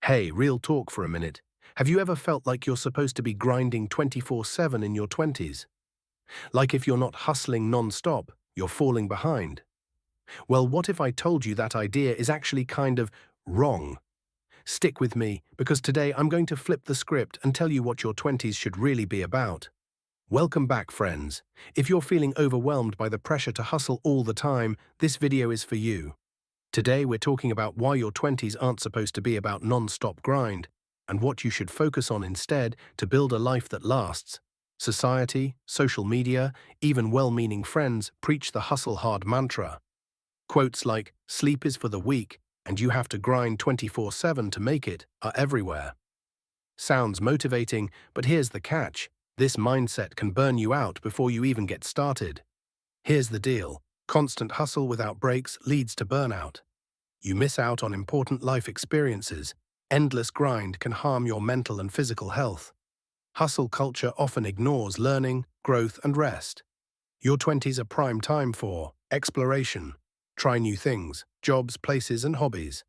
Hey, real talk for a minute. Have you ever felt like you're supposed to be grinding 24/7 in your 20s? Like if you're not hustling non-stop, you're falling behind? Well, what if I told you that idea is actually kind of wrong? Stick with me, because today I'm going to flip the script and tell you what your 20s should really be about. Welcome back, friends. If you're feeling overwhelmed by the pressure to hustle all the time, this video is for you. Today we're talking about why your 20s aren't supposed to be about non-stop grind, and what you should focus on instead to build a life that lasts. Society, social media, even well-meaning friends preach the hustle hard mantra. Quotes like, "Sleep is for the weak, and you have to grind 24/7 to make it," are everywhere. Sounds motivating, but here's the catch. This mindset can burn you out before you even get started. Here's the deal. Constant hustle without breaks leads to burnout. You miss out on important life experiences. Endless grind can harm your mental and physical health. Hustle culture often ignores learning, growth, and rest. Your 20s are prime time for exploration. Try new things, jobs, places, and hobbies.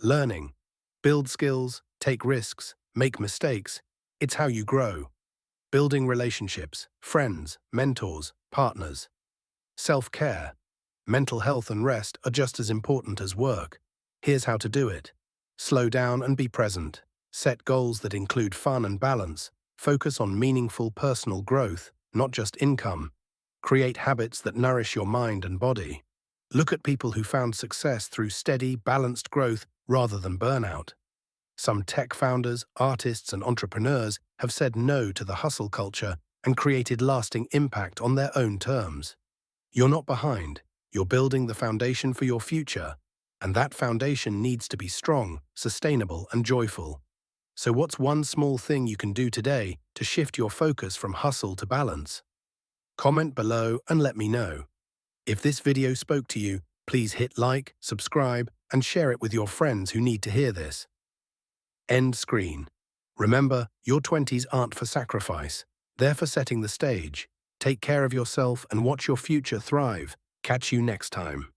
Learning. Build skills, take risks, make mistakes. It's how you grow. Building relationships, friends, mentors, partners. Self-care. Mental health and rest are just as important as work. Here's how to do it. Slow down and be present. Set goals that include fun and balance. Focus on meaningful personal growth, not just income. Create habits that nourish your mind and body. Look at people who found success through steady, balanced growth rather than burnout. Some tech founders, artists, and entrepreneurs have said no to the hustle culture and created lasting impact on their own terms. You're not behind. You're building the foundation for your future, and that foundation needs to be strong, sustainable, and joyful. So what's one small thing you can do today to shift your focus from hustle to balance? Comment below and let me know. If this video spoke to you, please hit like, subscribe, and share it with your friends who need to hear this. End screen. Remember, your 20s aren't for sacrifice. They're for setting the stage. Take care of yourself and watch your future thrive. Catch you next time.